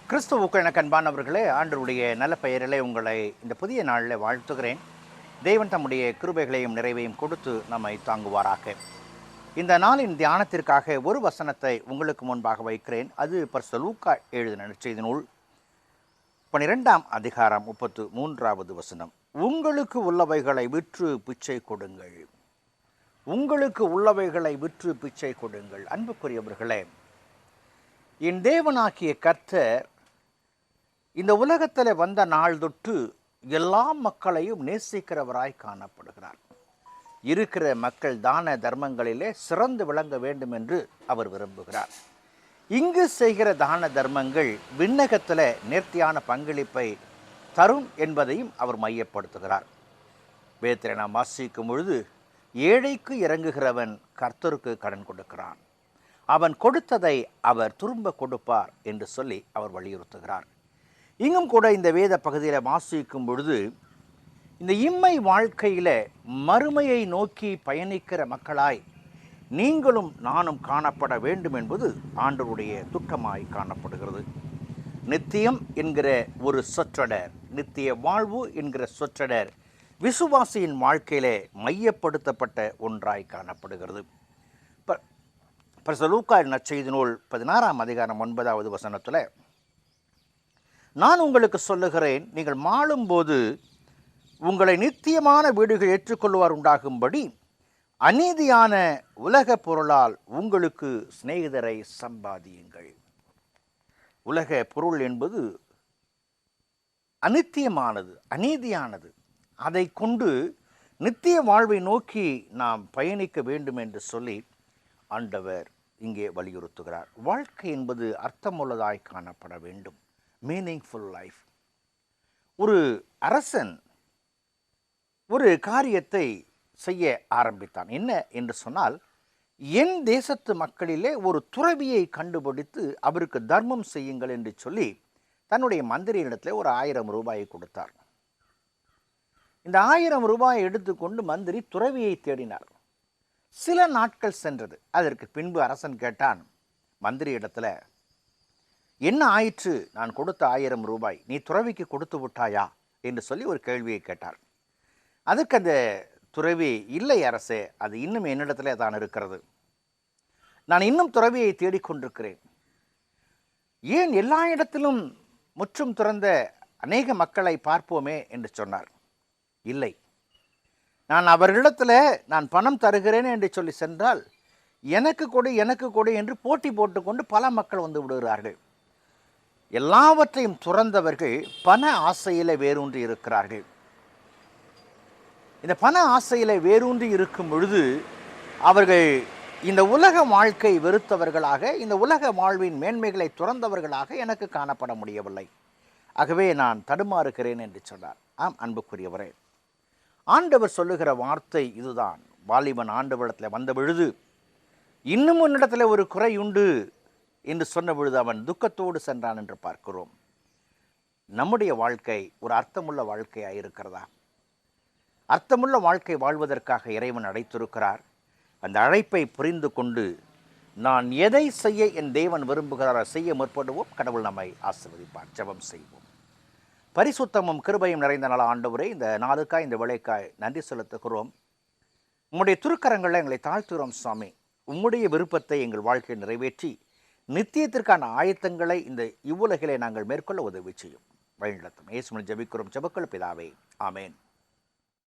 கிறிஸ்துவுக்குள் எனக்கு அன்பானவர்களே, ஆண்டவருடைய நல்ல பெயரிலே உங்களை இந்த புதிய நாளில் வாழ்த்துகிறேன். தேவன் தம்முடைய கிருபைகளையும் நிறைவையும் கொடுத்து நம்மை தாங்குவாராக. இந்த நாளின் தியானத்திற்காக ஒரு வசனத்தை உங்களுக்கு முன்பாக வைக்கிறேன். அது பரிசுத்த லூக்கா எழுதின நற்செய்தி நூல் 12ஆம் அதிகாரம் 33வது வசனம். உங்களுக்கு உள்ளவைகளை விற்று பிச்சை கொடுங்கள். உங்களுக்கு உள்ளவைகளை விற்று பிச்சை கொடுங்கள். அன்புக்குரியவர்களே, என் தேவனாகிய கர்த்தர் இந்த உலகத்தில் வந்த நாள் தொட்டு எல்லா மக்களையும் நேசிக்கிறவராய் காணப்படுகிறார். இருக்கிற மக்கள் தான தர்மங்களிலே சிறந்து விளங்க வேண்டும் என்று அவர் விரும்புகிறார். இங்கு செய்கிற தான தர்மங்கள் விண்ணகத்தில் நேர்த்தியான பங்களிப்பை தரும் என்பதையும் அவர் மையப்படுத்துகிறார். வேதத்தை நாம் வாசிக்கும் பொழுது, ஏழைக்கு இறங்குகிறவன் கர்த்தருக்கு கடன் கொடுக்கிறான், அவன் கொடுத்ததை அவர் திரும்ப கொடுப்பார் என்று சொல்லி அவர் வலியுறுத்துகிறார். இங்கும் கூட இந்த வேத பகுதியில் வாசிக்கும் பொழுது, இந்த இம்மை வாழ்க்கையில் மறுமையை நோக்கி பயணிக்கிற மக்களாய் நீங்களும் நானும் காணப்பட வேண்டும் என்பது ஆண்டவருடைய திட்டமாய் காணப்படுகிறது. நித்தியம் என்கிற ஒரு சொற்றொடர், நித்திய வாழ்வு என்கிற சொற்றொடர் விசுவாசியின் வாழ்க்கையிலே மையப்படுத்தப்பட்ட ஒன்றாய் காணப்படுகிறது. பரிசுத்த லூக்கா நற்செய்தி நூல் 16ஆம் அதிகாரம் 9வது வசனத்தில், நான் உங்களுக்கு சொல்லுகிறேன், நீங்கள் மாளும்போது உங்களை நித்தியமான வீடுகள் ஏற்றுக்கொள்வார் உண்டாகும்படி அநீதியான உலக பொருளால் உங்களுக்கு சிநேகிதரை சம்பாதியுங்கள். உலக பொருள் என்பது அநித்தியமானது, அநீதியானது. அதை கொண்டு நித்திய வாழ்வை நோக்கி நாம் பயணிக்க வேண்டும் என்று சொல்லி ஆண்டவர் இங்கே வலியுறுத்துகிறார். வாழ்க்கை என்பது அர்த்தமுள்ளதாய் காணப்பட வேண்டும். Meaningful life. ஒரு அரசன் ஒரு காரியத்தை செய்ய ஆரம்பித்தான். என்ன என்று சொன்னால், என் தேசத்து மக்களிலே ஒரு துறவியை கண்டுபிடித்து அவருக்கு தர்மம் செய்யுங்கள் என்று சொல்லி தன்னுடைய மந்திரியிடத்தில் ஒரு 1000 ரூபாயை கொடுத்தார். இந்த 1000 ரூபாயை எடுத்துக்கொண்டு மந்திரி துறவியை தேடினார். சில நாட்கள் சென்றது. அதற்கு பின்பு அரசன் கேட்டான் மந்திரி இடத்துல, என்ன ஆயிற்று? நான் கொடுத்த 1000 ரூபாய் நீ துறவிக்கு கொடுத்து விட்டாயா என்று சொல்லி ஒரு கேள்வியை கேட்டார். அதுக்கு அந்த துறவி, இல்லை அரசே, அது இன்னும் என்னிடத்துல தான் இருக்கிறது. நான் இன்னும் துறவியை தேடிக்கொண்டிருக்கிறேன். ஏன் எல்லா இடத்திலும் முற்றும் துறந்த அநேக மக்களை பார்ப்போமே என்று சொன்னார். இல்லை, நான் அவர்களிடத்தில் நான் பணம் தருகிறேன் என்று சொல்லி சென்றால் எனக்கு கொடு எனக்கு கொடு என்று போட்டி போட்டுக்கொண்டு பல மக்கள் வந்து விடுகிறார்கள். எல்லாவற்றையும் துறந்தவர்கள் பண ஆசையில் வேரூன்றி இருக்கிறார்கள். இந்த பண ஆசையில் வேரூன்றி இருக்கும் பொழுது அவர்கள் இந்த உலக வாழ்க்கை வெறுத்தவர்களாக, இந்த உலக வாழ்வின் மேன்மைகளை துறந்தவர்களாக எனக்கு காணப்பட முடியவில்லை. ஆகவே நான் தடுமாறுகிறேன் என்று சொன்னார். ஆம் அன்புக்குரியவரே, ஆண்டவர் சொல்லுகிற வார்த்தை இதுதான். வாலிபன் ஆண்டவரிடத்தில் வந்த பொழுது, இன்னும் உன்னிடத்தில் ஒரு குறை உண்டு என்று சொன்ன பொழுது அவன் துக்கத்தோடு சென்றான் என்று பார்க்கிறோம். நம்முடைய வாழ்க்கை ஒரு அர்த்தமுள்ள வாழ்க்கையாக இருக்கிறதா? அர்த்தமுள்ள வாழ்க்கை வாழ்வதற்காக இறைவன் அழைத்திருக்கிறார். அந்த அழைப்பை புரிந்து கொண்டு நான் எதை செய்ய என் தேவன் விரும்புகிறாரோ செய்ய முற்படுவோம். கடவுள் நம்மை ஆசீர்வதிப்பார். ஜெபம் செய்வோம். பரிசுத்தமும் கிருபையும் நிறைந்த நாள் ஆண்டவரே, இந்த நாளுக்காய் இந்த வேளைக்காய் நன்றி செலுத்துகிறோம். உம்முடைய திருக்கரங்களில் எங்களை தாழ்த்துகிறோம் சுவாமி. உம்முடைய விருப்பத்தை எங்கள் வாழ்க்கையை நிறைவேற்றி நித்தியத்திற்கான ஆயத்தங்களை இந்த இவ்வுலகிலே நாங்கள் மேற்கொள்ள உதவி செய்யும். வழிநடத்தும். இயேசுவின் ஜெபிக்கிறோம் ஜெபங்கள் பிதாவே. ஆமேன்.